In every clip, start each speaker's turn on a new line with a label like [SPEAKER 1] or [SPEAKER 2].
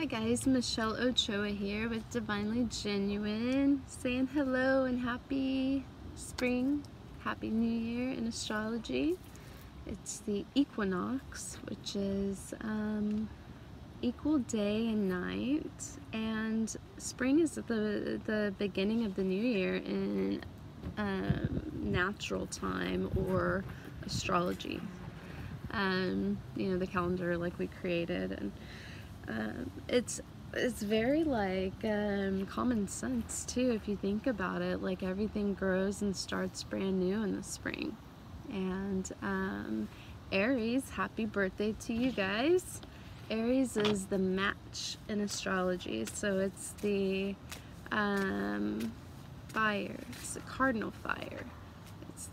[SPEAKER 1] Hi guys, Michelle Ochoa here with Divinely Genuine, saying hello and happy spring, happy new year in astrology. It's the Equinox, which is equal day and night, and spring is the beginning of the new year in natural time or astrology. The calendar like we created, and it's very like common sense too if you think about it. Like everything grows and starts brand new in the spring. And Aries, happy birthday to you guys. Aries is the match in astrology, so it's the fire. It's the cardinal fire. It's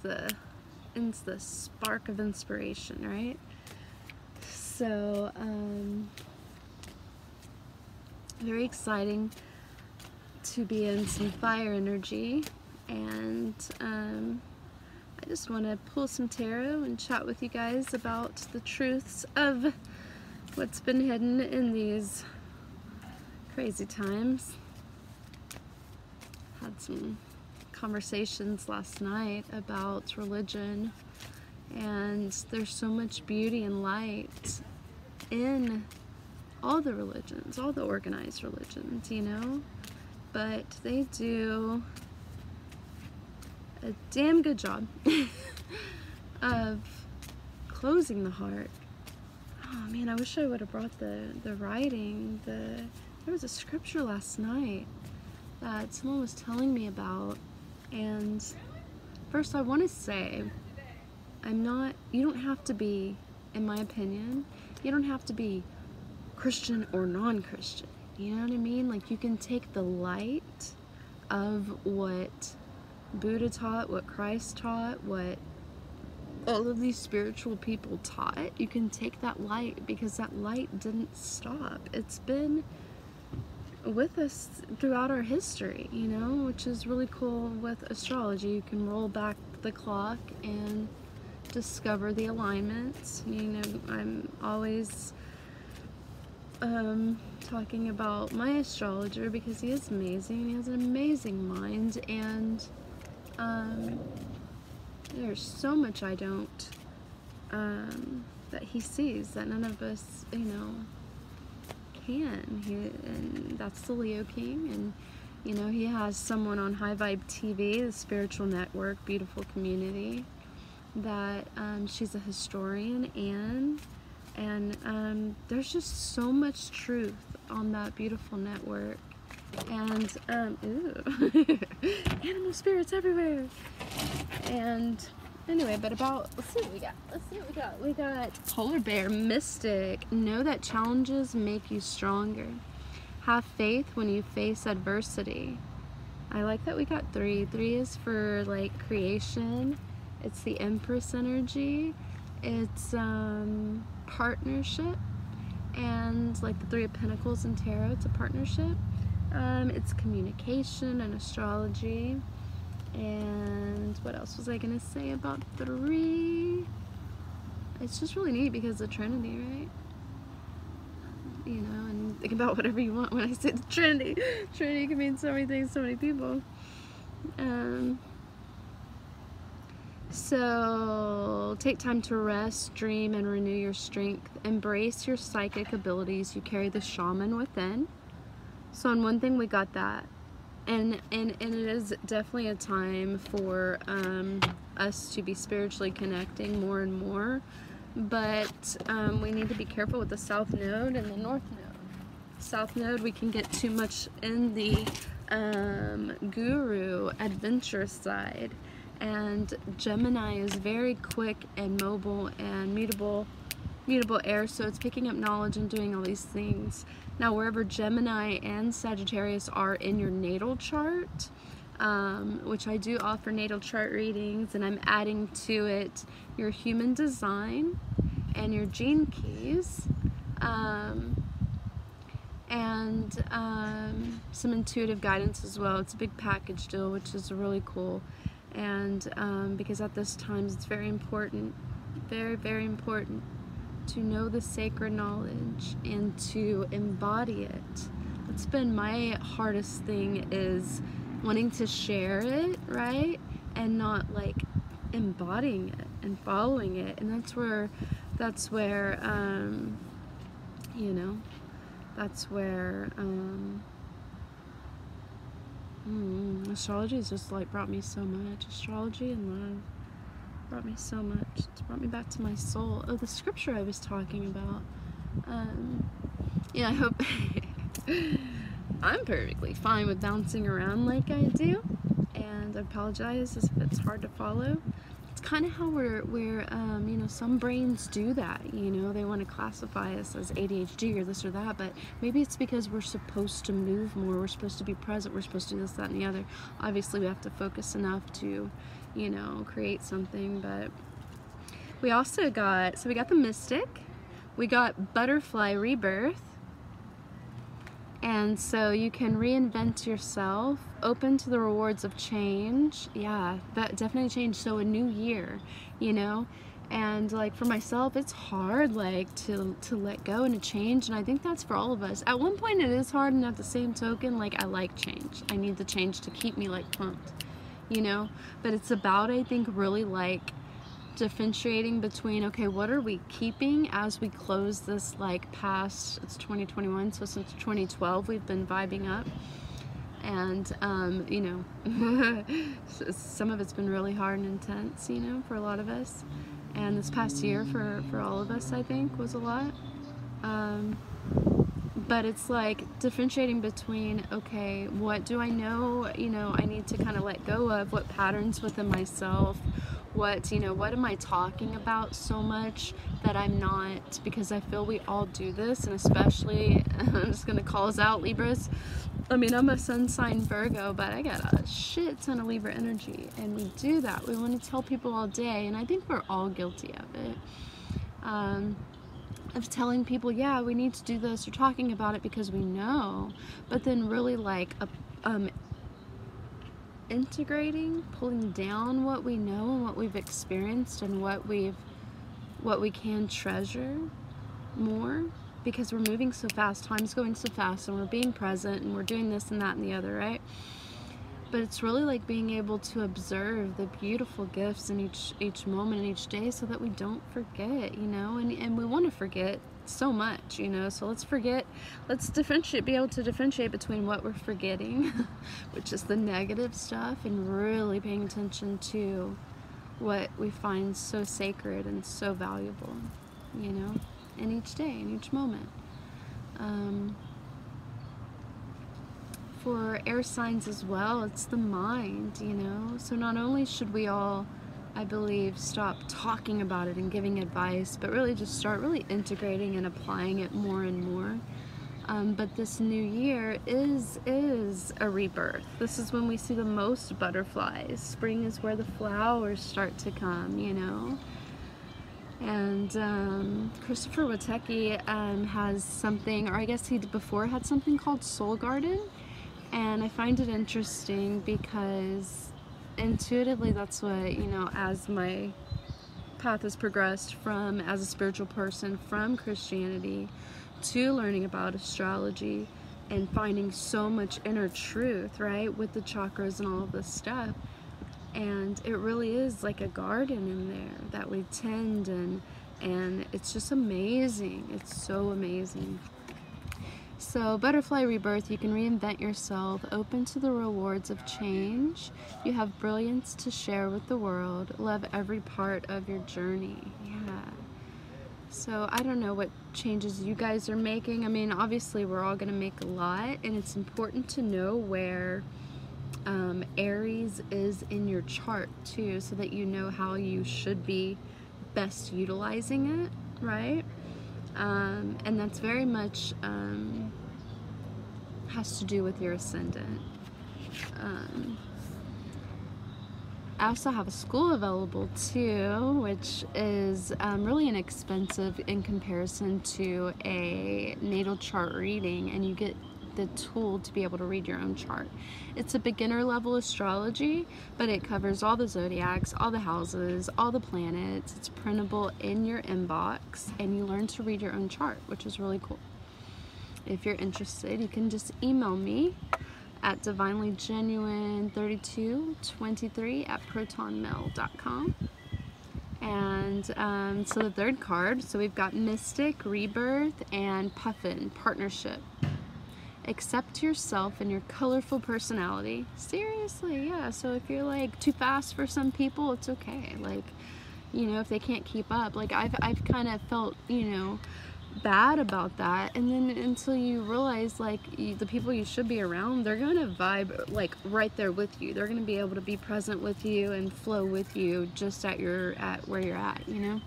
[SPEAKER 1] the spark of inspiration, right? So very exciting to be in some fire energy, and I just want to pull some tarot and chat with you guys about the truths of what's been hidden in these crazy times. Had some conversations last night about religion, and there's so much beauty and light in all the religions, all the organized religions, but they do a damn good job of closing the heart. Oh man, I wish I would have brought the writing. There was a scripture last night that someone was telling me about, and first I want to say, you don't have to be, in my opinion, you don't have to be Christian or non-Christian, you know what I mean? Like, you can take the light of what Buddha taught, what Christ taught, what all of these spiritual people taught. You can take that light, because that light didn't stop. It's been with us throughout our history, which is really cool with astrology. You can roll back the clock and discover the alignments. I'm always talking about my astrologer because he is amazing. He has an amazing mind, and there's so much I don't that he sees that none of us can. And that's the Leo King, and he has someone on High Vibe TV, the spiritual network, beautiful community, that she's a historian, and there's just so much truth on that beautiful network. And animal spirits everywhere. And anyway, but let's see what we got. We got Polar Bear, Mystic. Know that challenges make you stronger. Have faith when you face adversity. I like that we got 3. 3 is for like creation. It's the Empress energy. It's partnership, and like the 3 of Pentacles in tarot, it's a partnership. It's communication and astrology. And what else was I gonna say about 3? It's just really neat because the Trinity, right? And think about whatever you want when I say the Trinity. Trinity can mean so many things, so many people. So take time to rest, dream, and renew your strength. Embrace your psychic abilities. You carry the shaman within. So on one thing, we got that. And it is definitely a time for us to be spiritually connecting more and more. But we need to be careful with the South Node and the North Node. South Node, we can get too much in the guru adventure side. And Gemini is very quick and mobile and mutable air, so it's picking up knowledge and doing all these things. Now, wherever Gemini and Sagittarius are in your natal chart, which I do offer natal chart readings, and I'm adding to it your human design and your gene keys, and some intuitive guidance as well. It's a big package deal, which is really cool. And because at this time it's very important, very, very important to know the sacred knowledge and to embody it. That's been my hardest thing, is wanting to share it, right? And not like embodying it and following it. And that's where you know, that's where astrology has just like brought me so much. Astrology and love brought me so much. It's brought me back to my soul. Oh, the scripture I was talking about. Yeah, I hope I'm perfectly fine with bouncing around like I do, and I apologize if it's hard to follow. It's kind of how we're you know, some brains do that, you know, they want to classify us as ADHD or this or that, but maybe it's because we're supposed to move more, we're supposed to be present, we're supposed to do this, that, and the other. Obviously we have to focus enough to, you know, create something. But we also got, so we got the Mystic, we got Butterfly Rebirth, and so you can reinvent yourself, open to the rewards of change. Yeah, that definitely change. So a new year, you know, and like for myself, it's hard like to let go and to change, and I think that's for all of us. At one point it is hard, and at the same token, like I like change. I need the change to keep me like pumped, you know. But it's about, I think, really like differentiating between, okay, what are we keeping as we close this like past, it's 2021, so since 2012 we've been vibing up, and you know, some of it's been really hard and intense, you know, for a lot of us, and this past year for all of us, I think, was a lot. But it's like differentiating between, okay, what do I know, you know, I need to kind of let go of, what patterns within myself, what, you know, what am I talking about so much that I'm not, because I feel we all do this, and especially, I'm just going to call us out, Libras. I mean, I'm a sun sign Virgo, but I got a shit ton of Libra energy, and we do that. We want to tell people all day, and I think we're all guilty of it. Of telling people, yeah, we need to do this, or talking about it because we know, but then really like integrating, pulling down what we know and what we've experienced and what we can treasure more, because we're moving so fast, time's going so fast, and we're being present, and we're doing this and that and the other, right? But it's really like being able to observe the beautiful gifts in each moment and each day, so that we don't forget, you know, and we want to forget so much, you know, so let's differentiate, be able to differentiate between what we're forgetting, which is the negative stuff, and really paying attention to what we find so sacred and so valuable, you know, in each day, in each moment. For air signs as well, it's the mind, you know, so not only should we all, I believe, stop talking about it and giving advice, but really just start really integrating and applying it more and more. But this new year is a rebirth. This is when we see the most butterflies. Spring is where the flowers start to come, you know. And Christopher Witecki has something, or I guess he before had something called Soul Garden. And I find it interesting because intuitively that's what, you know, as my path has progressed from, as a spiritual person, from Christianity to learning about astrology and finding so much inner truth, right, with the chakras and all of this stuff. And it really is like a garden in there that we tend, and it's just amazing. It's so amazing. So Butterfly Rebirth, you can reinvent yourself, open to the rewards of change. You have brilliance to share with the world. Love every part of your journey. Yeah. So I don't know what changes you guys are making. I mean, obviously we're all going to make a lot, and it's important to know where Aries is in your chart too, so that you know how you should be best utilizing it, right? And that's very much has to do with your ascendant. I also have a school available too, which is really inexpensive in comparison to a natal chart reading, and you get the tool to be able to read your own chart. It's a beginner level astrology, but it covers all the zodiacs, all the houses, all the planets. It's printable in your inbox, and you learn to read your own chart, which is really cool. If you're interested, you can just email me at divinelygenuine3223@protonmail.com. And so the third card, so we've got Mystic, Rebirth, and Puffin, Partnership. Accept yourself and your colorful personality. Seriously, yeah. So if you're like too fast for some people, it's okay. Like, you know, if they can't keep up. Like I've kind of felt, you know, bad about that, and then until you realize like the people you should be around, they're gonna vibe like right there with you. They're gonna be able to be present with you and flow with you just at where you're at, you know.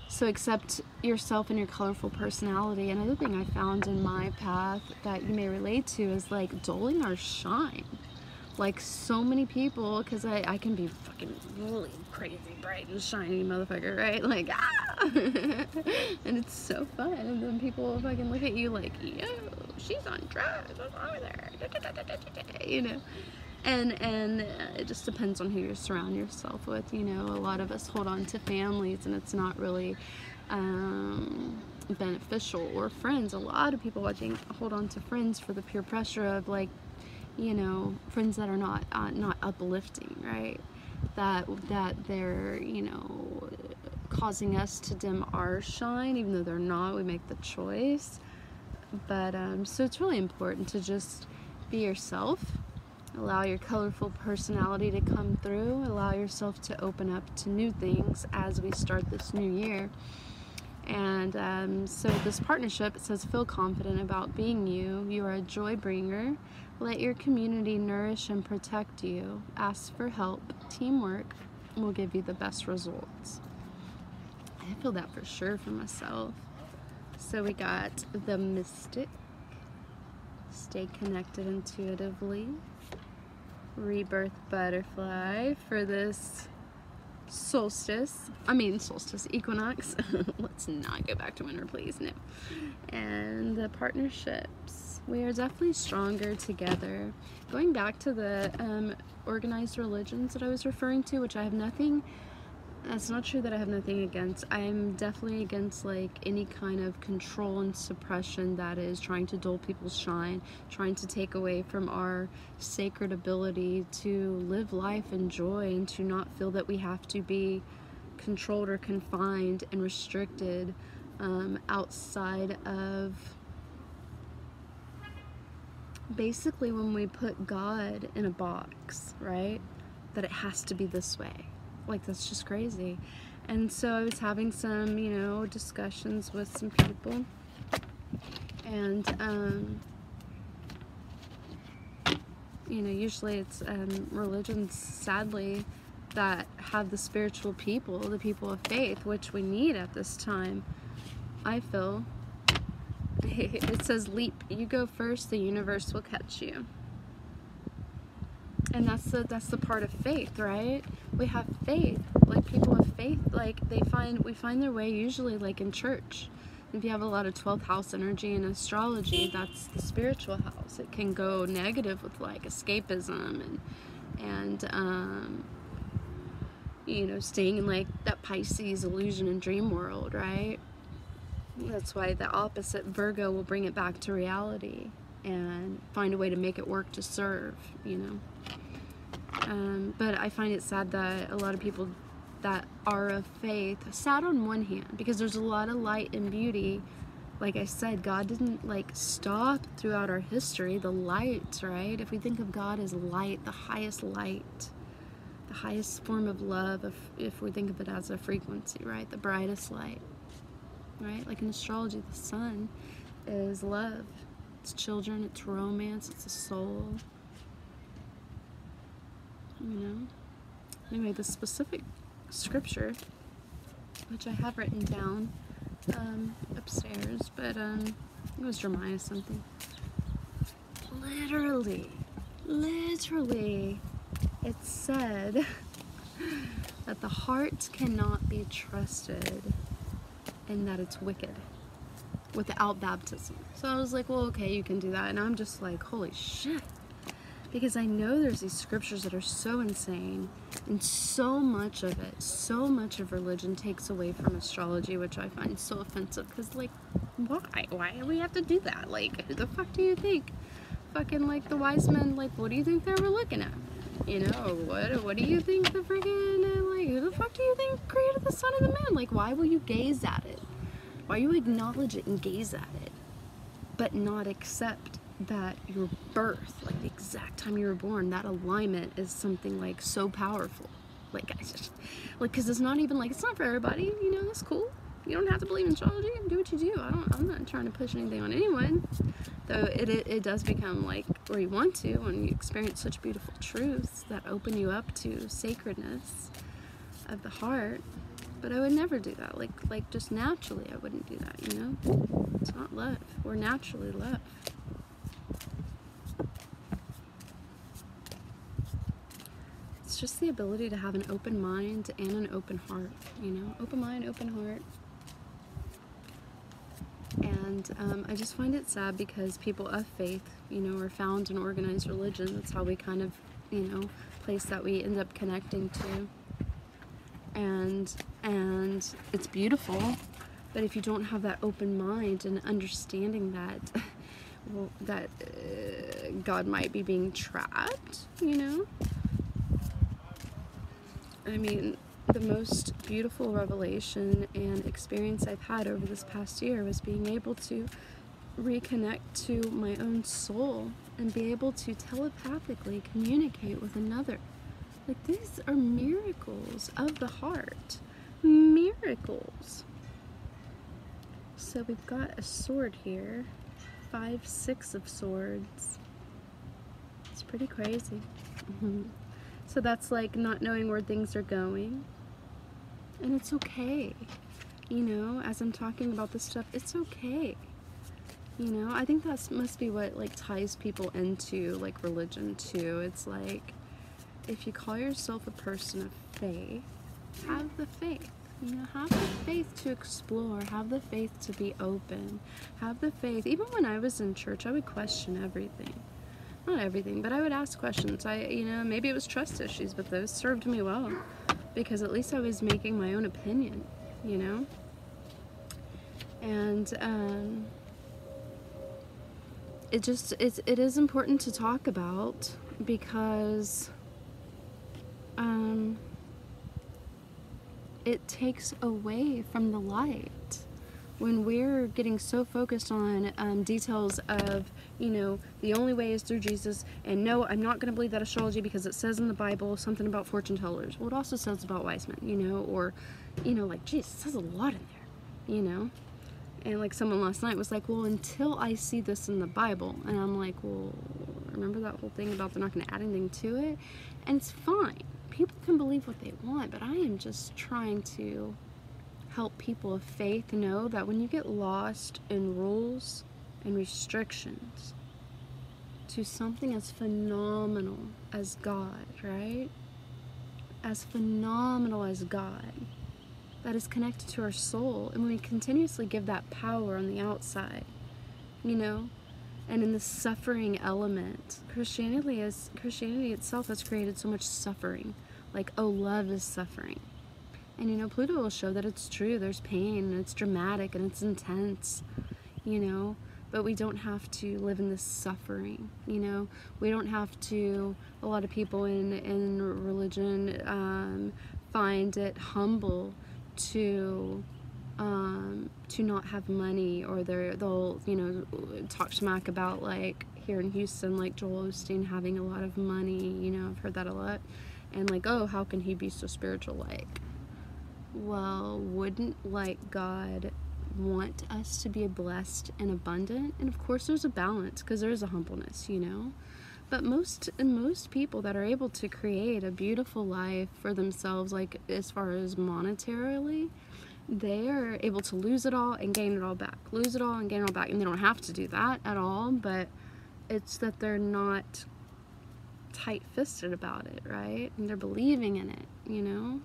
[SPEAKER 1] So accept yourself and your colorful personality. Another thing I found in my path that you may relate to is like dulling our shine. Like so many people, because I can be fucking really crazy bright and shiny motherfucker, right? Like, and it's so fun. And then people will fucking look at you like, yo, she's on drugs, what's wrong with her? You know? And it just depends on who you surround yourself with, you know. A lot of us hold on to families, and it's not really beneficial. Or friends. A lot of people hold on to friends for the peer pressure of like, you know, friends that are not uplifting, right? That they're, you know, causing us to dim our shine, even though they're not. We make the choice. But so it's really important to just be yourself. Allow your colorful personality to come through. Allow yourself to open up to new things as we start this new year. And so this partnership, it says, feel confident about being you. You are a joy bringer. Let your community nourish and protect you. Ask for help. Teamwork will give you the best results. I feel that for sure for myself. So we got the Mystic. Stay connected intuitively. Rebirth Butterfly for this equinox. Let's not go back to winter, please. No. And the partnerships, we are definitely stronger together. Going back to the organized religions that I was referring to, which I have nothing, that's not true that I have nothing against. I'm definitely against like any kind of control and suppression that is trying to dull people's shine, trying to take away from our sacred ability to live life in joy and to not feel that we have to be controlled or confined and restricted outside of basically when we put God in a box, right? That it has to be this way. Like, that's just crazy. And so I was having some, you know, discussions with some people, and you know, usually it's religions, sadly, that have the spiritual people, the people of faith, which we need at this time, I feel. It says, leap, you go first, the universe will catch you. And that's the part of faith, right? We have faith. Like, people of faith, like, we find their way usually like in church. If you have a lot of 12th house energy in astrology, that's the spiritual house. It can go negative with like escapism and you know, staying in like that Pisces illusion and dream world, right? That's why the opposite, Virgo, will bring it back to reality and find a way to make it work to serve, you know. But I find it sad that a lot of people that are of faith, sad on one hand, because there's a lot of light and beauty. Like I said, God didn't like stop throughout our history. The light, right? If we think of God as light, the highest form of love, if we think of it as a frequency, right? The brightest light, right? Like in astrology, the sun is love. It's children, it's romance, it's a soul. You know? Anyway, the specific scripture, which I have written down upstairs, but it was Jeremiah something. Literally, it said that the heart cannot be trusted and that it's wicked. without baptism. So I was like, well, okay, you can do that. And I'm just like, holy shit. Because I know there's these scriptures that are so insane, and so much of it, so much of religion takes away from astrology, which I find so offensive. Because, like, why? Why do we have to do that? Like, who the fuck do you think? Fucking, like, the wise men, like, what do you think they were looking at? You know, what do you think the freaking, like, who the fuck do you think created the sun and the moon? Like, why will you gaze at it? Why you acknowledge it and gaze at it, but not accept that your birth, like the exact time you were born, that alignment is something like so powerful. Like, I just, like, because it's not even like, it's not for everybody, you know, that's cool. You don't have to believe in astrology, do what you do. I'm not trying to push anything on anyone, though it does become like where you want to when you experience such beautiful truths that open you up to sacredness of the heart. But I would never do that. Like just naturally, I wouldn't do that, you know? It's not love. We're naturally love. It's just the ability to have an open mind and an open heart, you know? Open mind, open heart. And I just find it sad because people of faith, you know, are found in organized religion. That's how we kind of, you know, place that we end up connecting to. And it's beautiful, but if you don't have that open mind and understanding that, well, that God might be being trapped, you know? I mean, the most beautiful revelation and experience I've had over this past year was being able to reconnect to my own soul and be able to telepathically communicate with another. Like, these are miracles of the heart. Miracles. So we've got a sword here. 5, 6 of swords. It's pretty crazy. So that's like not knowing where things are going. And it's okay. You know, as I'm talking about this stuff, it's okay. You know, I think that must be what like ties people into like religion too. It's like, if you call yourself a person of faith, have the faith. You know, have the faith to explore, have the faith to be open, have the faith. Even when I was in church, I would question everything. Not everything, but I would ask questions. You know, maybe it was trust issues, but those served me well because at least I was making my own opinion, you know? And it is important to talk about because it takes away from the light when we're getting so focused on details of, you know, the only way is through Jesus, and no, I'm not going to believe that astrology because it says in the Bible something about fortune tellers. Well, it also says about wise men, you know, or, you know, like, geez, it says a lot in there, you know. And like someone last night was like, well, until I see this in the Bible. And I'm like, well, remember that whole thing about they're not going to add anything to it? And it's fine. People can believe what they want, but I am just trying to help people of faith know that when you get lost in rules and restrictions to something as phenomenal as God, right? As phenomenal as God, that is connected to our soul, and when we continuously give that power on the outside, you know, and in the suffering element, Christianity itself has created so much suffering. Like, oh, love is suffering. And, you know, Pluto will show that it's true. There's pain, and it's dramatic, and it's intense, you know. But we don't have to live in this suffering, you know. We don't have to, a lot of people in religion find it humble to not have money, or they'll, you know, talk smack about, like, here in Houston, like Joel Osteen having a lot of money, you know, I've heard that a lot. And like, oh, how can he be so spiritual? Like, well, wouldn't like God want us to be blessed and abundant? And of course there's a balance, because there is a humbleness, you know. But most people that are able to create a beautiful life for themselves, like as far as monetarily, they are able to lose it all and gain it all back. Lose it all and gain it all back. And they don't have to do that at all, but it's that they're not tight-fisted about it, right? And they're believing in it, you know?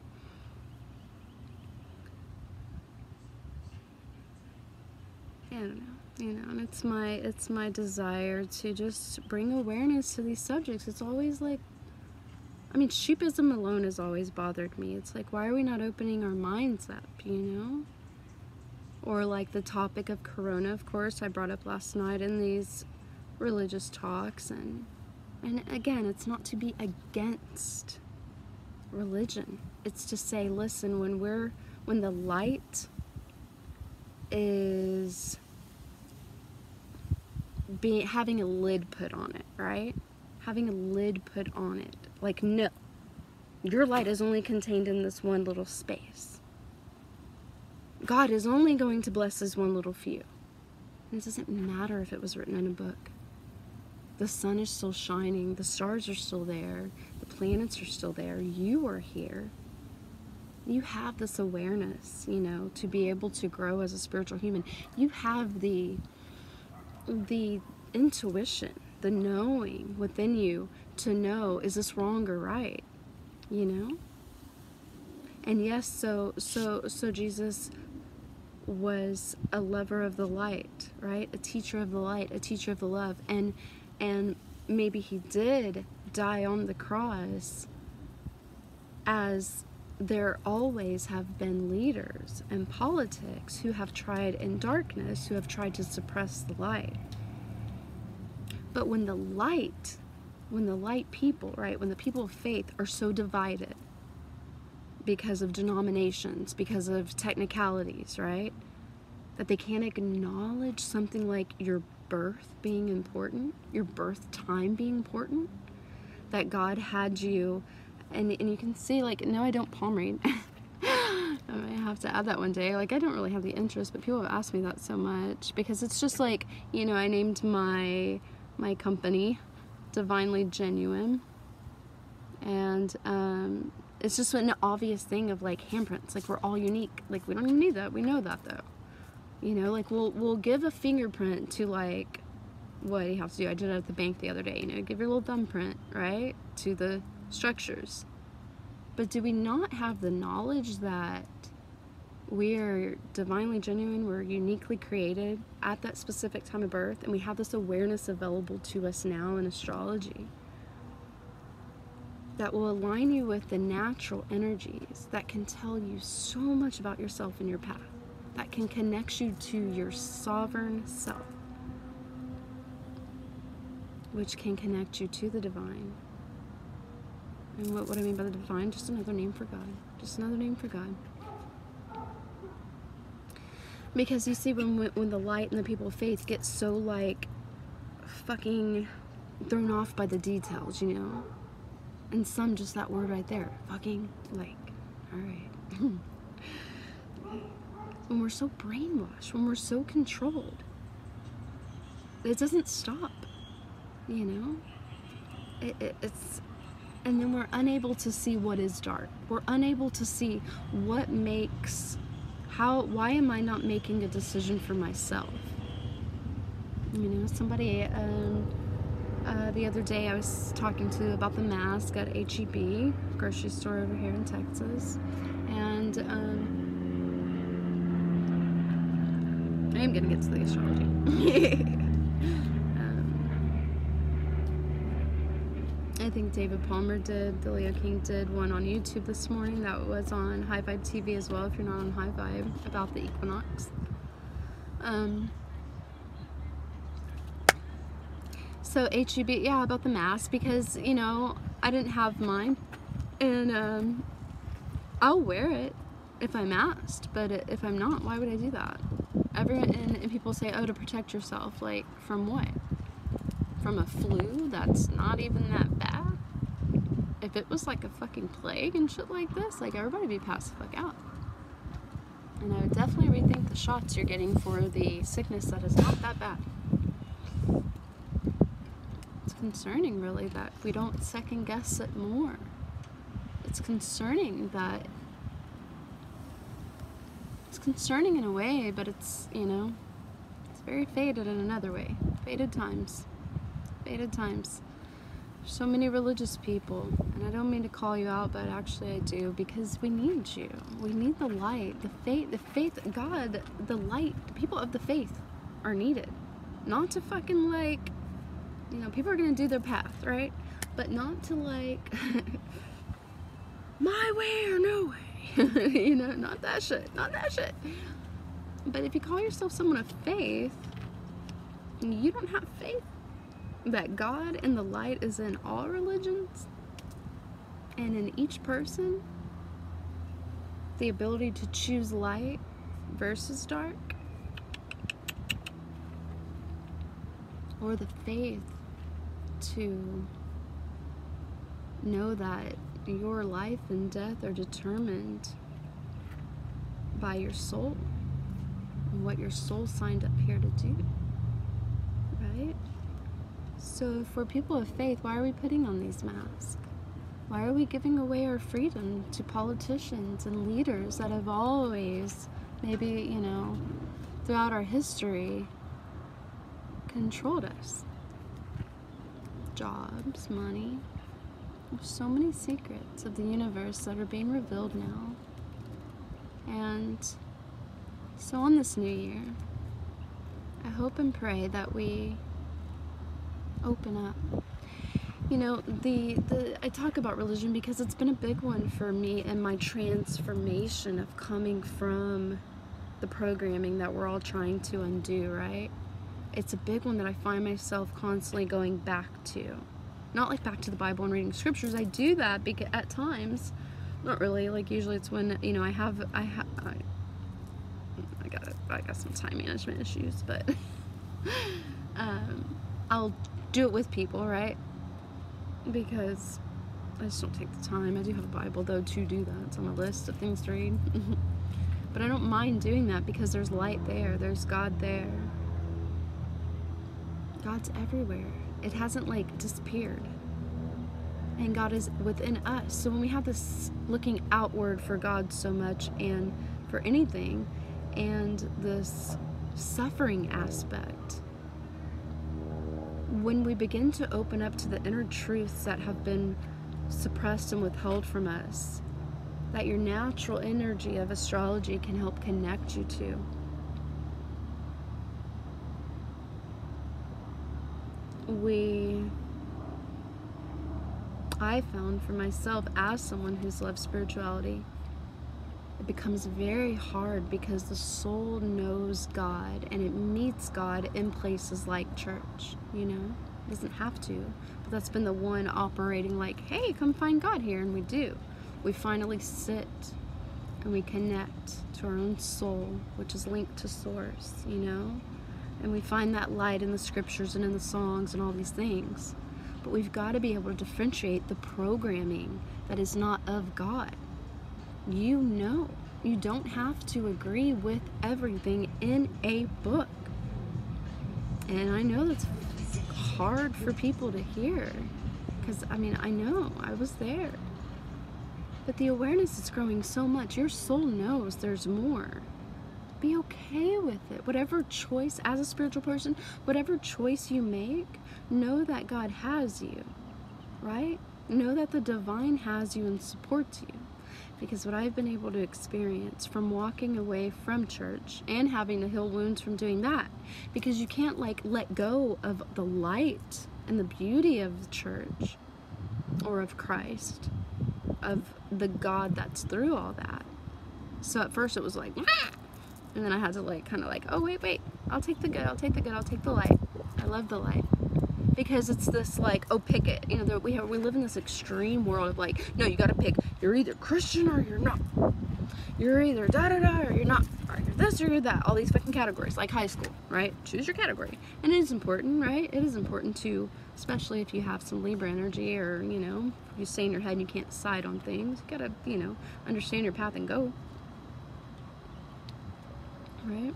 [SPEAKER 1] don't know. You know, and it's my desire to just bring awareness to these subjects. It's always like, I mean, sheepism alone has always bothered me. It's like, why are we not opening our minds up, you know? Or like the topic of corona, of course, I brought up last night in these religious talks, and again, it's not to be against religion. It's to say, listen, when the light is having a lid put on it, right? Having a lid put on it. Like, no, your light is only contained in this one little space. God is only going to bless this one little few. And it doesn't matter if it was written in a book. The sun is still shining, the stars are still there, the planets are still there, you are here. You have this awareness, you know, to be able to grow as a spiritual human. You have the intuition, the knowing within you to know, is this wrong or right, you know? And yes, so Jesus was a lover of the light, right? A teacher of the light, a teacher of the love, and maybe he did die on the cross, as there always have been leaders in politics who have tried in darkness, who have tried to suppress the light. But when the light people, right, when the people of faith are so divided because of denominations, because of technicalities, right, that they can't acknowledge something like your birth being important, your birth time being important, that God had you, and you can see, like, no, I don't palm read. I might have to add that one day. Like, I don't really have the interest, but people have asked me that so much, because it's just like, you know, I named my company Divinely Genuine, and it's just an obvious thing of like handprints, like we're all unique, like we don't even need that, we know that though, you know, like we'll give a fingerprint to, like, what do you have to do? I did it at the bank the other day, you know, give your little thumbprint, right, to the structures. But do we not have the knowledge that we are divinely genuine, we're uniquely created at that specific time of birth, and we have this awareness available to us now in astrology that will align you with the natural energies that can tell you so much about yourself and your path, that can connect you to your sovereign self, which can connect you to the divine. And what I mean by the divine, just another name for God. Just another name for God. Because you see, when the light and the people of faith get so, like, fucking thrown off by the details, you know? And some, just that word right there, fucking, like, alright. When we're so brainwashed, when we're so controlled, it doesn't stop, you know? It's... And then we're unable to see what is dark. We're unable to see what makes... why am I not making a decision for myself? You know, somebody, the other day I was talking to about the mask at HEB, grocery store over here in Texas, and I am going to get to the astrology. I think David Palmer did, the Leo King did one on YouTube this morning that was on High Vibe TV as well, if you're not on High Vibe, about the Equinox. So HEB, yeah, about the mask, because, you know, I didn't have mine, and I'll wear it if I'm asked, but if I'm not, why would I do that? And people say, oh, to protect yourself, like, from what? From a flu that's not even that bad? If it was like a fucking plague and shit like this, like, everybody would be passed the fuck out. And I would definitely rethink the shots you're getting for the sickness that is not that bad. It's concerning, really, that we don't second guess it more. It's concerning that... It's concerning in a way, but it's, you know, it's very faded in another way. Faded times. Faded times. There's so many religious people, and I don't mean to call you out, but actually I do, because we need you. We need the light, the faith, God, the light, the people of the faith. are needed. Not to fucking, like, you know, people are gonna do their path, right? But not to, like, my way or no way. You know, not that shit. Not that shit. But if you call yourself someone of faith, and you don't have faith that God and the light is in all religions and in each person, the ability to choose light versus dark, or the faith to know that your life and death are determined by your soul and what your soul signed up here to do, right? So if we're people of faith, why are we putting on these masks? Why are we giving away our freedom to politicians and leaders that have always, maybe, you know, throughout our history, controlled us? Jobs, money. There's so many secrets of the universe that are being revealed now. And so on this new year, I hope and pray that we open up. You know, I talk about religion because it's been a big one for me in my transformation of coming from the programming that we're all trying to undo, right? It's a big one that I find myself constantly going back to. Not like back to the Bible and reading scriptures. I do that because at times, not really, like usually it's when, you know, I got some time management issues, but I'll do it with people, right? Because I just don't take the time. I do have a Bible though to do that. It's on my list of things to read. But I don't mind doing that because there's light there. There's God there. God's everywhere. It hasn't like disappeared. And God is within us. So when we have this looking outward for God so much and for anything, and this suffering aspect, when we begin to open up to the inner truths that have been suppressed and withheld from us, that your natural energy of astrology can help connect you to, I found for myself as someone who's loved spirituality, it becomes very hard because the soul knows God and it meets God in places like church, you know? It doesn't have to, but that's been the one operating like, hey, come find God here, and we do. We finally sit and we connect to our own soul, which is linked to source, you know? And we find that light in the scriptures and in the songs and all these things. But we've got to be able to differentiate the programming that is not of God. You know, you don't have to agree with everything in a book. And I know that's hard for people to hear, because I mean, I know, I was there. But the awareness is growing so much. Your soul knows there's more. Be okay with it. Whatever choice, as a spiritual person, whatever choice you make, know that God has you, right? Know that the divine has you and supports you. Because what I've been able to experience from walking away from church and having to heal wounds from doing that, because you can't like let go of the light and the beauty of the church or of Christ, of the God that's through all that. So at first it was like, and then I had to like kind of like, oh wait, I'll take the good, I'll take the light. I love the light. Because it's this like, oh, pick it. You know, we live in this extreme world of like, no, you gotta pick. You're either Christian or you're not. You're either da-da-da or you're not. Or you're this or you're that. All these fucking categories, like high school, right? Choose your category. And it is important, right? It is important to, especially if you have some Libra energy, or, you know, you stay in your head and you can't decide on things. You gotta, you know, understand your path and go. Right?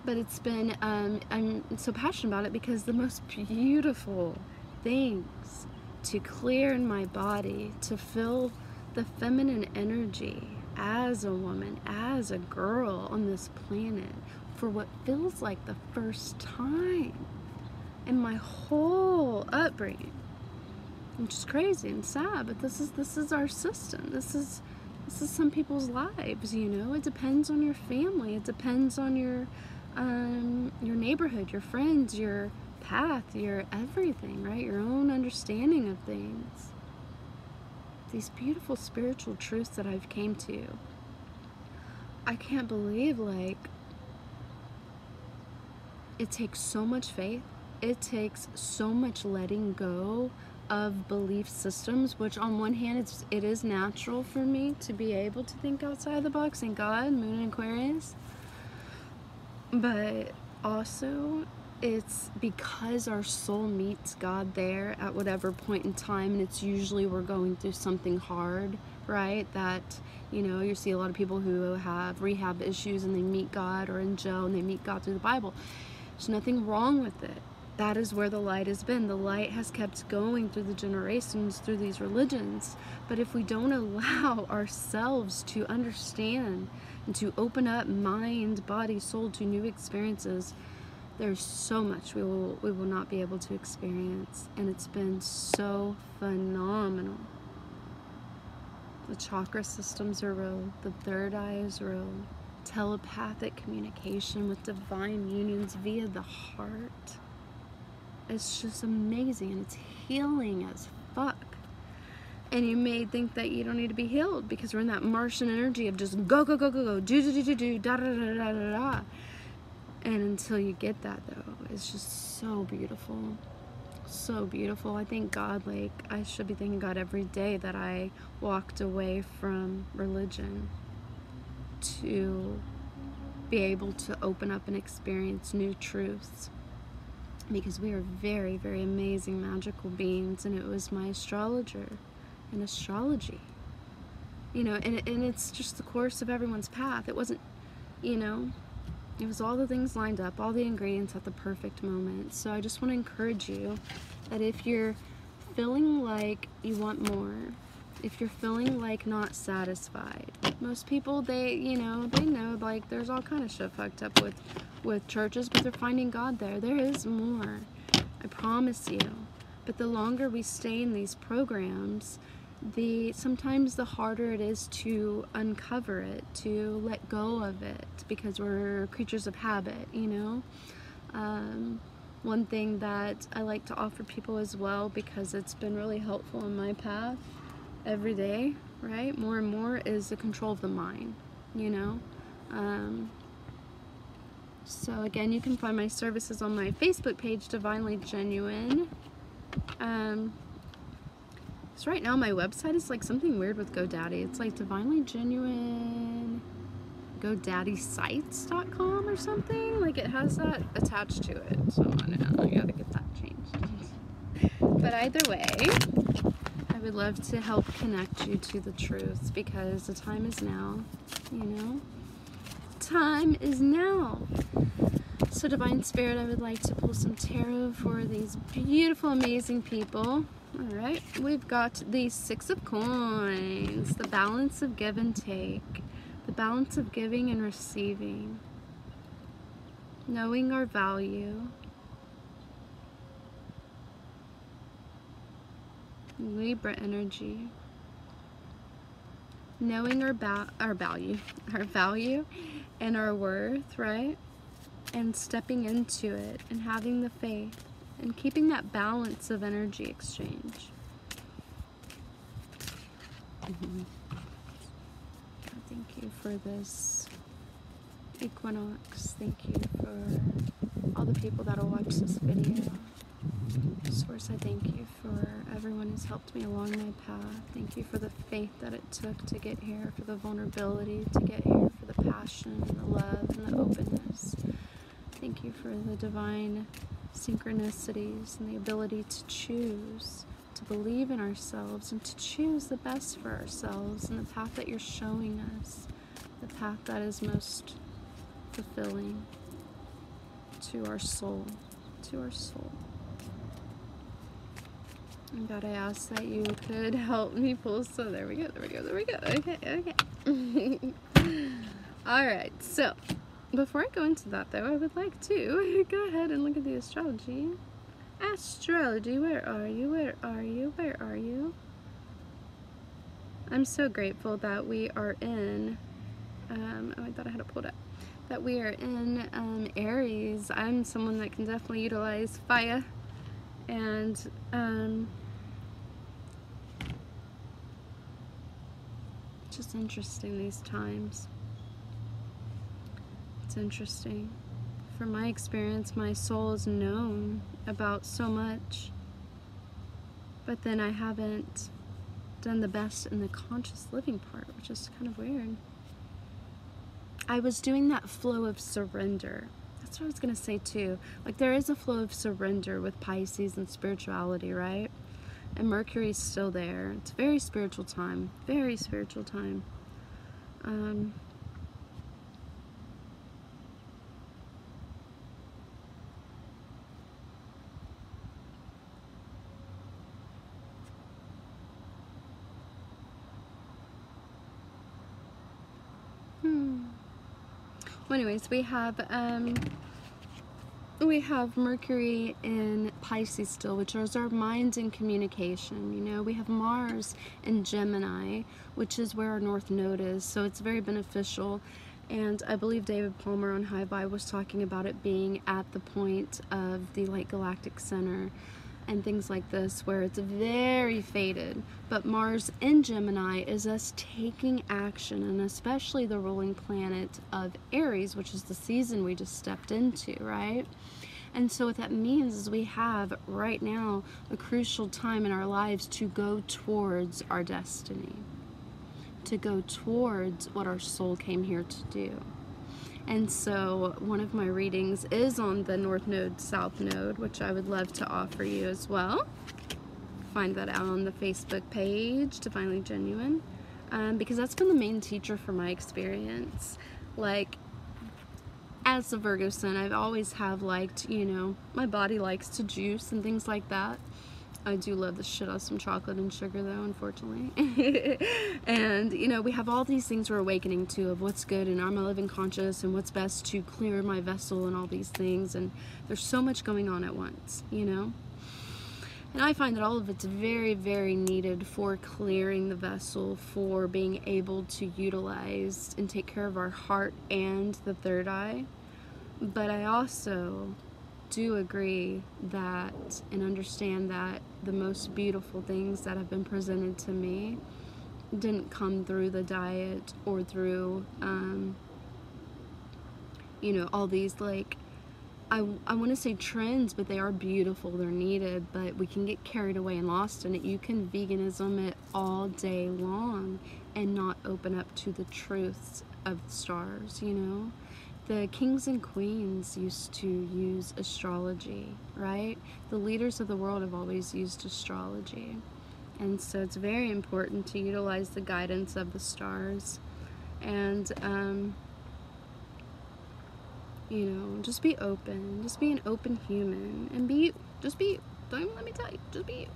[SPEAKER 1] But it's been, I'm so passionate about it because the most beautiful things to clear in my body, to feel the feminine energy as a woman, as a girl on this planet, for what feels like the first time in my whole upbringing, which is crazy and sad, but this is our system. This is This is some people's lives, you know. It depends on your family. It depends on your neighborhood, your friends, your path, your everything, right? Your own understanding of things. These beautiful spiritual truths that I've came to. I can't believe, like, it takes so much faith. It takes so much letting go of belief systems, which on one hand, it is natural for me to be able to think outside the box, and God, Moon, and Aquarius. But also, it's because our soul meets God there at whatever point in time, and it's usually we're going through something hard, right? That, you know, you see a lot of people who have rehab issues and they meet God, or in jail and they meet God through the Bible. There's nothing wrong with it. That is where the light has been. The light has kept going through the generations, through these religions. But if we don't allow ourselves to understand and to open up mind, body, soul to new experiences, there's so much we will not be able to experience. And it's been so phenomenal. The chakra systems are real. The third eye is real. Telepathic communication with divine unions via the heart. It's just amazing, and it's healing as fuck. And you may think that you don't need to be healed because we're in that Martian energy of just go, go, go, go, go, do, da, da, da, da, da, da. And until you get that, though, it's just so beautiful. So beautiful. I thank God, like, I should be thanking God every day that I walked away from religion to be able to open up and experience new truths. Because we are very, very amazing, magical beings, and it was my astrologer and astrology. You know, and it's just the course of everyone's path. It wasn't, you know, it was all the things lined up, all the ingredients at the perfect moment. So I just want to encourage you that if you're feeling like you want more, if you're feeling like not satisfied, most people, they know like there's all kind of shit fucked up with churches, but they're finding God there. There is more, I promise you. But the longer we stay in these programs, sometimes the harder it is to uncover it, to let go of it, because we're creatures of habit, you know. One thing that I like to offer people as well, because it's been really helpful in my path every day, right, more and more, is the control of the mind, you know. So again, you can find my services on my Facebook page, Divinely Genuine. So right now my website is like something weird with GoDaddy. It's like Divinely Genuine GoDaddySites.com or something. Like, it has that attached to it. So I don't know, I gotta get that changed. But either way, I would love to help connect you to the truth, because the time is now, you know? Time is now. So Divine Spirit, I would like to pull some tarot for these beautiful, amazing people. Alright, we've got the Six of Coins, the balance of give and take, the balance of giving and receiving, knowing our value, Libra energy, knowing our value and our worth, right? And stepping into it and having the faith and keeping that balance of energy exchange. Thank you for this equinox. Thank you for all the people that will watch this video. Source, I thank you for everyone who's helped me along my path. Thank you for the faith that it took to get here, for the vulnerability to get here, for the passion and the love and the openness. Thank you for the divine synchronicities and the ability to choose, to believe in ourselves and to choose the best for ourselves and the path that you're showing us, the path that is most fulfilling to our soul, to our soul. And God, I ask that you could help me pull, so there we go, okay. Alright, so before I go into that, though, I would like to go ahead and look at the astrology. Astrology, where are you? Where are you? Where are you? I'm so grateful that we are in, oh, I thought I had it pulled up, that we are in Aries. I'm someone that can definitely utilize fire, and just interesting these times. It's interesting. From my experience, my soul is known about so much, but then I haven't done the best in the conscious living part, which is kind of weird. I was doing that flow of surrender. That's what I was going to say too. Like, there is a flow of surrender with Pisces and spirituality, right? And Mercury's still there. It's a very spiritual time. Very spiritual time. Well, anyways, we have Mercury in Pisces still, which is our minds and communication. You know, we have Mars in Gemini, which is where our North Node is, so it's very beneficial. And I believe David Palmer on High Vibe was talking about it being at the point of the like galactic center and things like this, where it's very faded. But Mars in Gemini is us taking action, and especially the ruling planet of Aries, which is the season we just stepped into, right? And so what that means is we have right now a crucial time in our lives to go towards our destiny, to go towards what our soul came here to do. And so one of my readings is on the North Node, South Node, which I would love to offer you as well. Find that out on the Facebook page, Divinely Genuine, because that's been the main teacher for my experience. Like, as a Virgo sun, I've always have liked, you know, my body likes to juice and things like that. I do love the shit out of some chocolate and sugar, though, unfortunately. And, you know, we have all these things we're awakening to of what's good, and I'm a living conscious, and what's best to clear my vessel, and all these things. And there's so much going on at once, you know? And I find that all of it's very, very needed for clearing the vessel, for being able to utilize and take care of our heart and the third eye. But I also do agree that and understand that the most beautiful things that have been presented to me didn't come through the diet or through you know, all these, like, I want to say trends, but they are beautiful, they're needed, but we can get carried away and lost in it. You can veganism it all day long and not open up to the truths of the stars, you know? The kings and queens used to use astrology, right? The leaders of the world have always used astrology. And so it's very important to utilize the guidance of the stars. And, you know, just be open. Just be an open human. And be you. Just be you. Don't let me tell you. Just be you.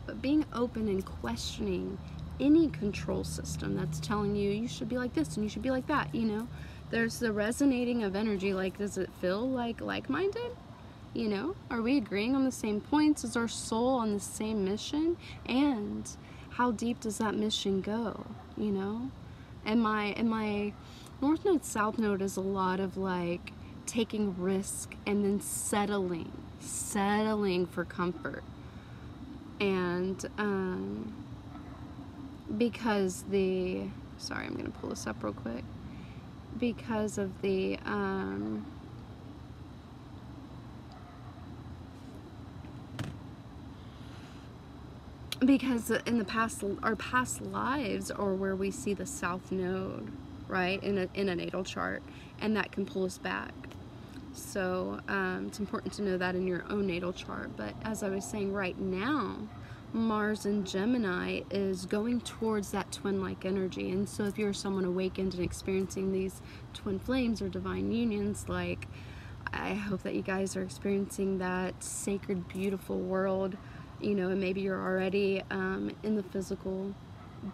[SPEAKER 1] But being open and questioning any control system that's telling you you should be like this and you should be like that, you know? There's the resonating of energy, like, does it feel like-minded? You know, are we agreeing on the same points? Is our soul on the same mission? And how deep does that mission go, you know? And my North Node, South Node is a lot of, like, taking risk and then settling for comfort. And, because sorry, I'm going to pull this up real quick. Because of the because in the past, our past lives are where we see the South Node, right, in a natal chart, and that can pull us back. So it's important to know that in your own natal chart. But as I was saying, right now, Mars in Gemini is going towards that twin-like energy. And so if you're someone awakened and experiencing these twin flames or divine unions, like, I hope that you guys are experiencing that sacred, beautiful world, you know, and maybe you're already in the physical,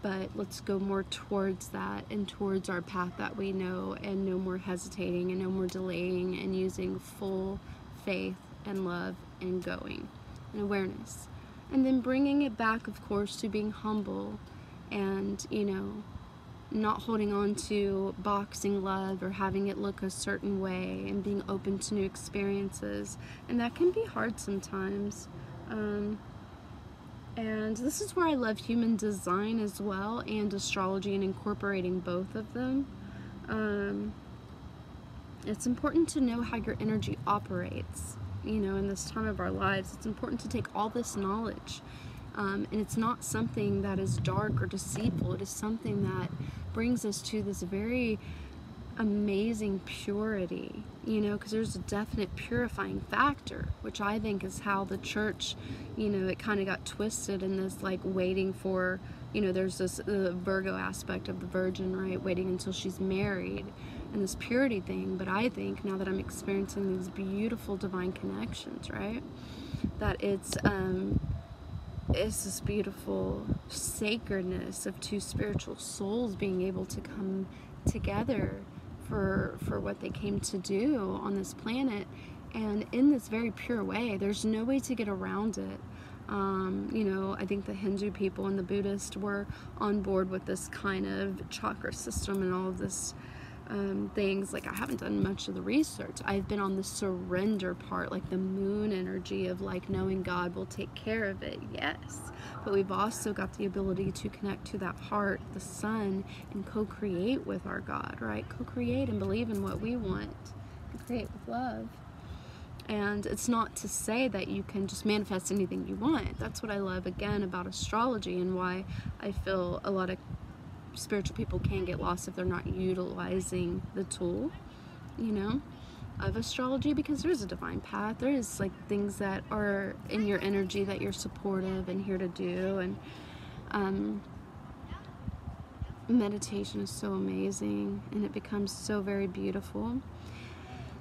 [SPEAKER 1] but let's go more towards that and towards our path that we know, and no more hesitating and no more delaying, and using full faith and love and going and awareness. And then bringing it back, of course, to being humble and, you know, not holding on to boxing love or having it look a certain way, and being open to new experiences. And that can be hard sometimes. And this is where I love human design as well, and astrology, and incorporating both of them. It's important to know how your energy operates, you know, in this time of our lives. It's important to take all this knowledge. And it's not something that is dark or deceitful. It is something that brings us to this very amazing purity, you know, because there's a definite purifying factor, which I think is how the church, you know, it kind of got twisted in this, like, waiting for, you know, there's this Virgo aspect of the virgin, right, waiting until she's married, and this purity thing. But I think now that I'm experiencing these beautiful divine connections, right, that it's this beautiful sacredness of two spiritual souls being able to come together for what they came to do on this planet, and in this very pure way. There's no way to get around it. You know, I think the Hindu people and the Buddhists were on board with this kind of chakra system and all of this things. Like, I haven't done much of the research. I've been on the surrender part, like the moon energy of, like, knowing God will take care of it, yes. But we've also got the ability to connect to that heart, the sun, and co-create with our God, right? Co-create and believe in what we want, and create with love. And it's not to say that you can just manifest anything you want. That's what I love, again, about astrology, and why I feel a lot of spiritual people can get lost if they're not utilizing the tool, you know, of astrology, because there's a divine path. There is, like, things that are in your energy that you're supportive and here to do. And meditation is so amazing, and it becomes so very beautiful.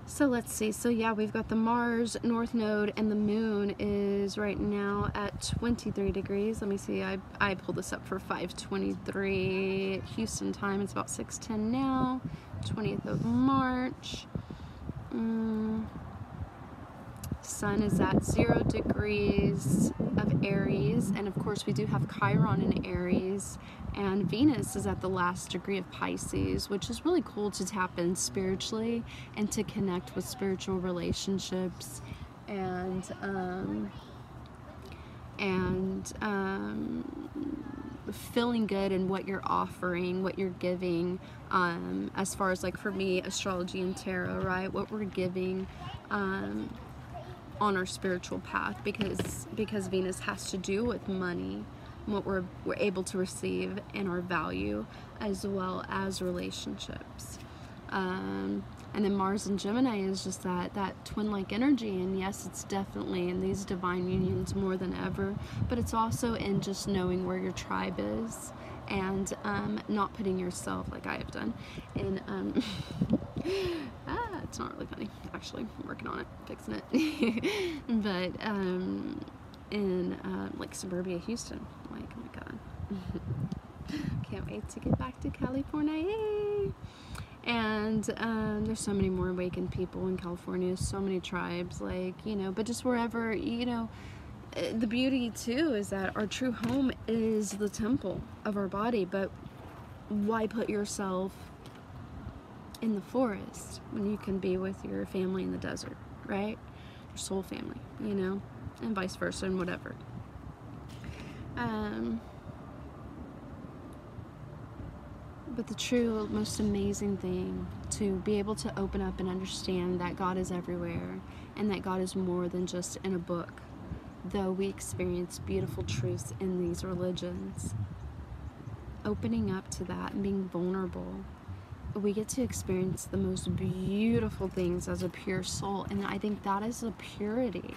[SPEAKER 1] So let's see. So yeah, we've got the Mars North Node, and the Moon is right now at 23 degrees. Let me see. I pulled this up for 5:23 Houston time. It's about 6:10 now. 20th of March. Sun is at 0 degrees of Aries, and of course we do have Chiron in Aries, and Venus is at the last degree of Pisces, which is really cool to tap in spiritually and to connect with spiritual relationships, and feeling good in what you're offering, what you're giving, as far as, like, for me, astrology and tarot, right, what we're giving on our spiritual path, because Venus has to do with money, what we're able to receive, and our value, as well as relationships. And then Mars and Gemini is just that twin-like energy, and yes, it's definitely in these divine unions more than ever, but it's also in just knowing where your tribe is, and not putting yourself, like I have done, in it's not really funny, actually. I'm working on it, fixing it. But in like suburbia Houston, like, oh my god, can't wait to get back to California. Yay! And there's so many more awakened people in California, so many tribes, like, you know, but just wherever, you know, the beauty too is that our true home is the temple of our body. But why put yourself in the forest when you can be with your family in the desert, right? Your soul family, you know, and vice versa, and whatever. But the true, most amazing thing, to be able to open up and understand that God is everywhere, and that God is more than just in a book, though we experience beautiful truths in these religions. Opening up to that and being vulnerable, we get to experience the most beautiful things as a pure soul. And I think that is the purity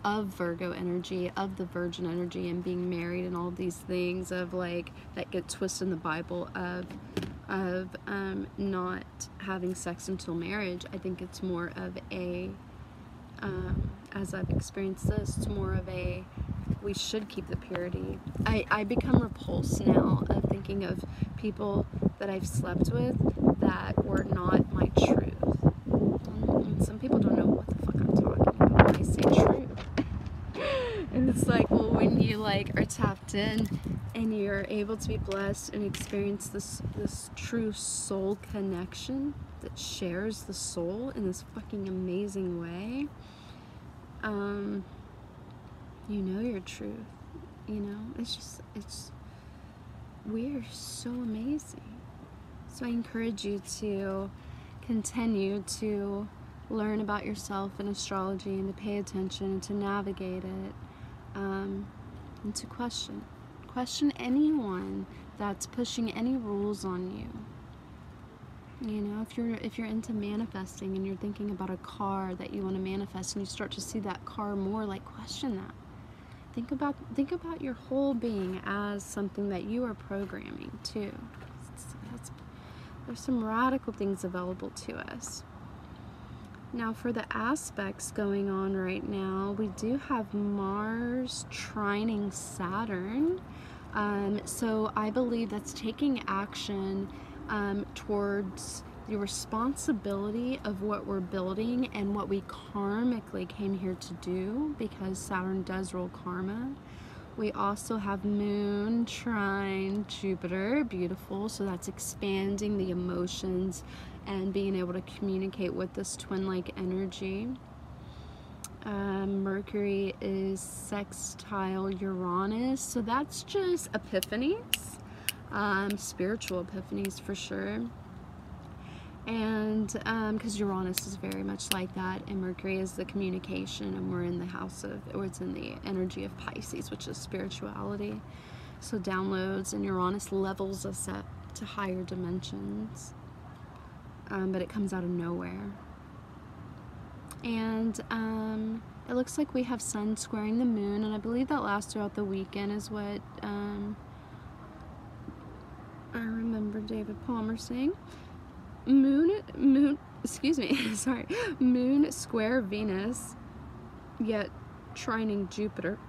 [SPEAKER 1] of Virgo energy, of the virgin energy, and being married, and all of these things of, like, that get twisted in the Bible of not having sex until marriage. I think it's more of a as I've experienced this, it's more of a, we should keep the purity. I become repulsed now of thinking of people that I've slept with that were not my truth. And some people don't know what the fuck I'm talking about when I say truth. And it's like, well, when you, like, are tapped in and you're able to be blessed and experience this true soul connection that shares the soul in this fucking amazing way, you know your truth. You know, we're so amazing. So I encourage you to continue to learn about yourself in astrology, and to pay attention, and to navigate it, and to question anyone that's pushing any rules on you. You know, if you're into manifesting and you're thinking about a car that you want to manifest, and you start to see that car more, like, question that. Think about your whole being as something that you are programming too. There's some radical things available to us. Now, for the aspects going on right now, we do have Mars trining Saturn. So I believe that's taking action towards the responsibility of what we're building and what we karmically came here to do, because Saturn does rule karma. We also have Moon trine Jupiter, beautiful, so that's expanding the emotions and being able to communicate with this twin-like energy. Mercury is sextile Uranus, so that's just epiphanies, spiritual epiphanies for sure. And because Uranus is very much like that, and Mercury is the communication, and we're in the house of, or it's in the energy of Pisces, which is spirituality. So downloads, and Uranus levels us up to higher dimensions, but it comes out of nowhere. And it looks like we have Sun squaring the Moon, and I believe that lasts throughout the weekend, is what I remember David Palmer saying. Moon, excuse me, sorry, Moon square Venus, yet trining Jupiter,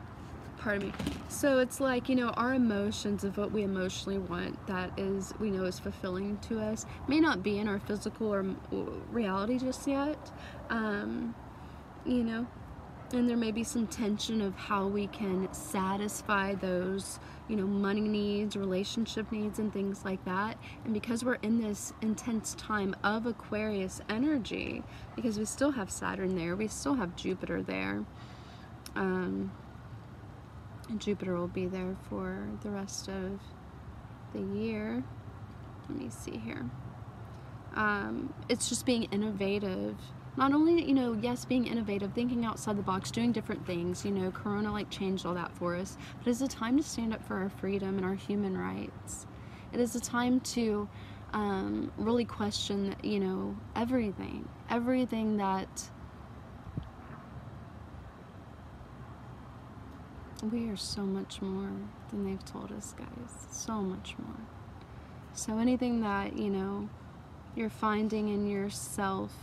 [SPEAKER 1] pardon me. So it's like, you know, our emotions of what we emotionally want, that is, we know is fulfilling to us, may not be in our physical or reality just yet, you know, and there may be some tension of how we can satisfy those, you know, money needs, relationship needs, and things like that. And because we're in this intense time of Aquarius energy, because we still have Saturn there, we still have Jupiter there, and Jupiter will be there for the rest of the year. Let me see here. It's just being innovative. Not only, you know, yes, being innovative, thinking outside the box, doing different things, you know, Corona, like, changed all that for us, but it's a time to stand up for our freedom and our human rights. It is a time to really question, you know, everything that we are so much more than they've told us, guys, so much more. So anything that, you know, you're finding in yourself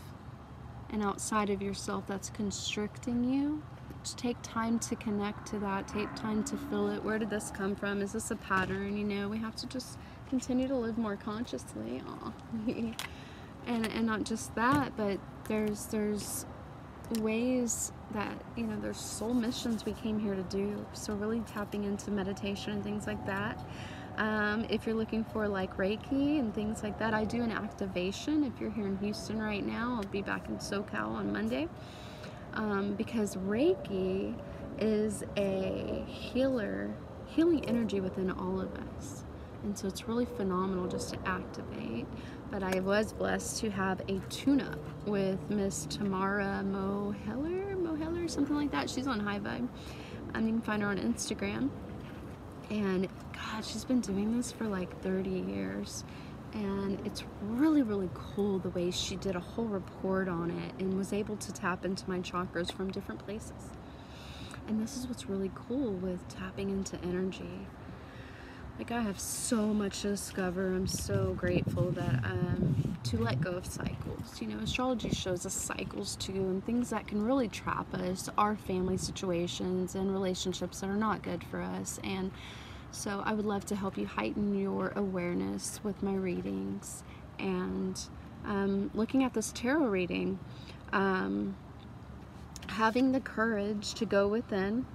[SPEAKER 1] and outside of yourself that's constricting you, just take time to connect to that, take time to feel it. Where did this come from? Is this a pattern? You know, we have to just continue to live more consciously. And not just that, but there's ways that, you know, there's soul missions we came here to do. So really tapping into meditation and things like that. If you're looking for, like, Reiki and things like that, I do an activation. If you're here in Houston right now, I'll be back in SoCal on Monday, because Reiki is a healing energy within all of us, and so it's really phenomenal just to activate. But I was blessed to have a tune-up with Miss Tamara Moheller, something like that. She's on High Vibe. You can find her on Instagram. And God, she's been doing this for like 30 years. And it's really, really cool the way she did a whole report on it and was able to tap into my chakras from different places. And this is what's really cool with tapping into energy. Like, I have so much to discover. I'm so grateful that to let go of cycles. You know, astrology shows us cycles too, and things that can really trap us, our family situations and relationships that are not good for us. And so I would love to help you heighten your awareness with my readings. And looking at this tarot reading, having the courage to go within,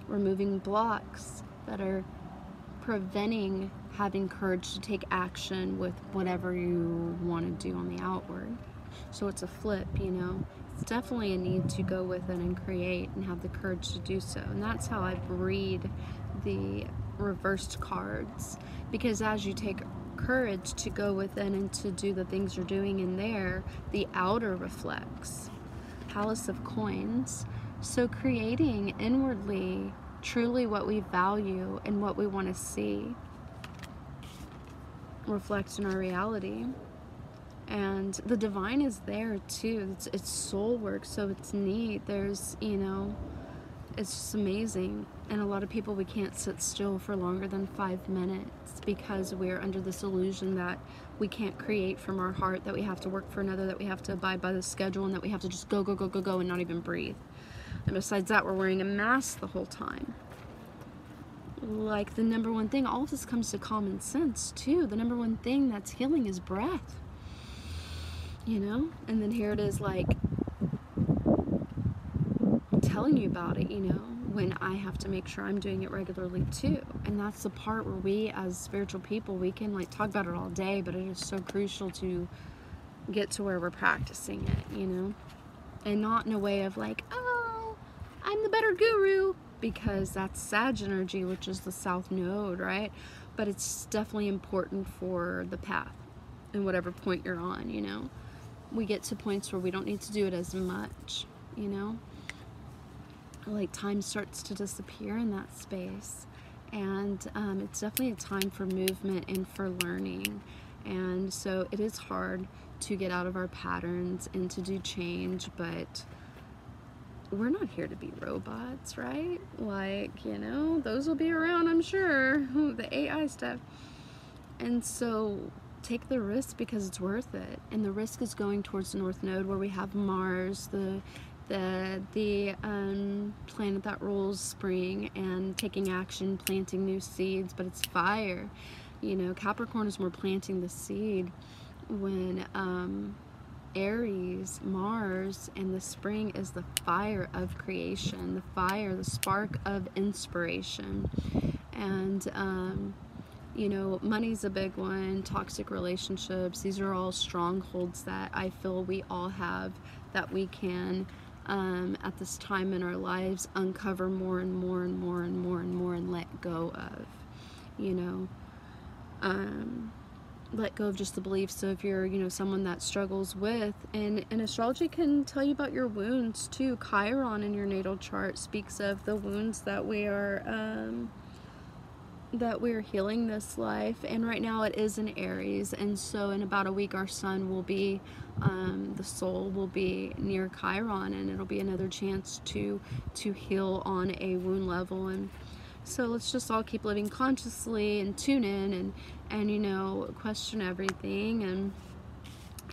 [SPEAKER 1] removing blocks, that are preventing having courage to take action with whatever you want to do on the outward. So it's a flip, you know. It's definitely a need to go within and create and have the courage to do so. And that's how I read the reversed cards. Because as you take courage to go within and to do the things you're doing in there, the outer reflects. Palace of Coins. So creating inwardly truly what we value and what we want to see reflects in our reality. And the divine is there too. It's soul work, so it's neat. There's, you know, it's just amazing. And a lot of people, we can't sit still for longer than 5 minutes because we're under this illusion that we can't create from our heart, that we have to work for another, that we have to abide by the schedule, and that we have to just go, go, go, go, go, and not even breathe. And besides that, we're wearing a mask the whole time. Like the number one thing, all of this comes to common sense too. The number one thing that's healing is breath. You know? And then here it is, like, telling you about it, you know, when I have to make sure I'm doing it regularly too. And that's the part where we as spiritual people, we can like talk about it all day, but it is so crucial to get to where we're practicing it, you know? And not in a way of like, oh, I'm the better guru, because that's Sag energy, which is the South Node, right? But it's definitely important for the path and whatever point you're on, you know? We get to points where we don't need to do it as much, you know? Like time starts to disappear in that space. And it's definitely a time for movement and for learning. And so it is hard to get out of our patterns and to do change, but we're not here to be robots, right? Like, you know, those will be around, I'm sure, the AI stuff. And so take the risk because it's worth it. And the risk is going towards the North Node, where we have Mars, the planet that rules spring, and taking action, planting new seeds. But it's fire, you know. Capricorn is more planting the seed, when Aries, Mars, and the spring is the fire of creation, the fire, the spark of inspiration. And you know, money's a big one, toxic relationships, these are all strongholds that I feel we all have, that we can at this time in our lives uncover more and more and more and more and more, and let go of, you know. Let go of just the beliefs. So if you're, you know, someone that struggles with, and astrology can tell you about your wounds too. Chiron in your natal chart speaks of the wounds that we're healing this life. And right now it is in Aries, and so in about a week our sun will be the soul will be near Chiron, and it'll be another chance to heal on a wound level. And so let's just all keep living consciously and tune in and you know, question everything. And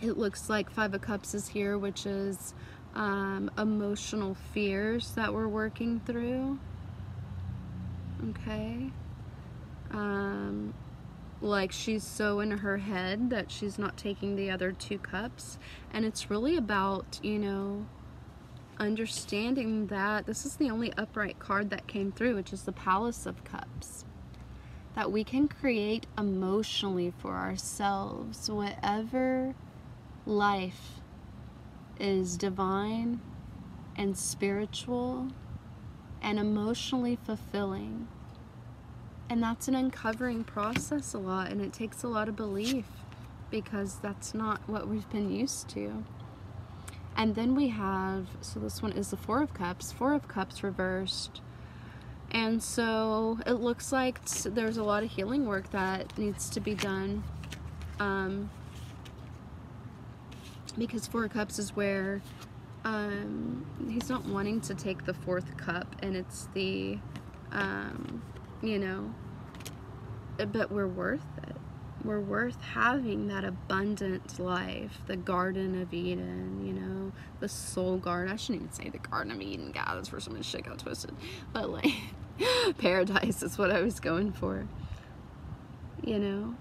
[SPEAKER 1] it looks like 5 of Cups is here, which is emotional fears that we're working through. Okay. Like she's so in her head that she's not taking the other 2 cups. And it's really about, you know, understanding that this is the only upright card that came through, which is the Palace of Cups. That we can create emotionally for ourselves whatever life is divine and spiritual and emotionally fulfilling. And that's an uncovering process a lot, and it takes a lot of belief, because that's not what we've been used to. And then we have, so this one is the 4 of Cups, 4 of Cups reversed. And so it looks like there's a lot of healing work that needs to be done. Because 4 of Cups is where he's not wanting to take the 4th cup, and it's the, you know, but we're worth it. We're worth having that abundant life, the Garden of Eden, you know, the soul garden. I shouldn't even say the Garden of Eden, God, that's where so much shit got twisted. But like, paradise is what I was going for, you know.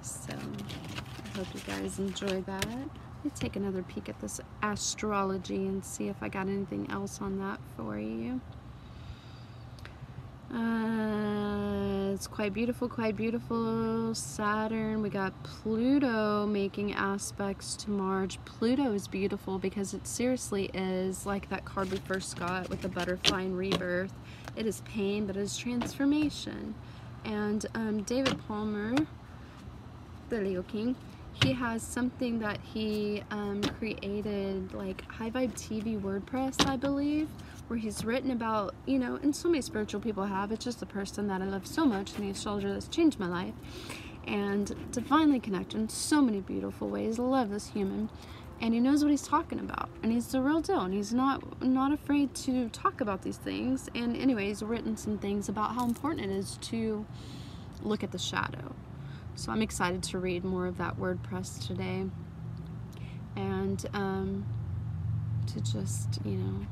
[SPEAKER 1] So, I hope you guys enjoy that. Let me take another peek at this astrology and see if I got anything else on that for you. It's quite beautiful, quite beautiful. Saturn, we got Pluto making aspects to Mars. Pluto is beautiful because it seriously is like that card we first got with the butterfly and rebirth. It is pain, but it is transformation. And David Palmer, the Leo King, he has something that he created, like High Vibe TV WordPress, I believe, where he's written about, you know, and so many spiritual people have. It's just a person that I love so much, and the astrologer that's changed my life, and divinely connected in so many beautiful ways. I love this human, and he knows what he's talking about, and he's the real deal, and he's not afraid to talk about these things. And anyway, he's written some things about how important it is to look at the shadow. So I'm excited to read more of that WordPress today, and to just, you know,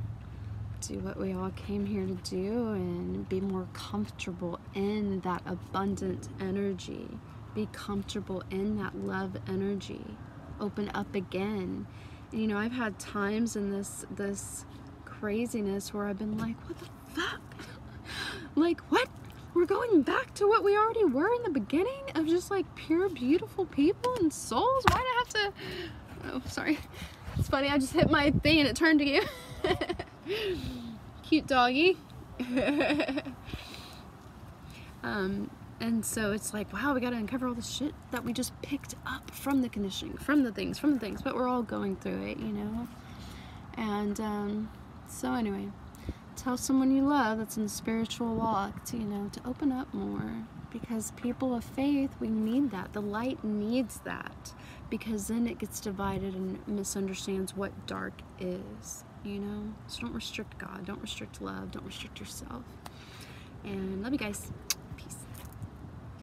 [SPEAKER 1] do what we all came here to do and be more comfortable in that abundant energy. Be comfortable in that love energy. Open up again. And, you know, I've had times in this craziness where I've been like, what the fuck? Like, what? We're going back to what we already were in the beginning of just like pure beautiful people and souls? Why do I have to... Oh, sorry. It's funny, I just hit my thing and it turned to you. Cute doggy. And so it's like, wow, we gotta uncover all the shit that we just picked up from the conditioning, from the things, but we're all going through it, you know? And so anyway, tell someone you love that's in the spiritual walk to, you know, to open up more, because people of faith, we need that. The light needs that, because then it gets divided and misunderstands what dark is, you know? So don't restrict God, don't restrict love, don't restrict yourself. And love you guys.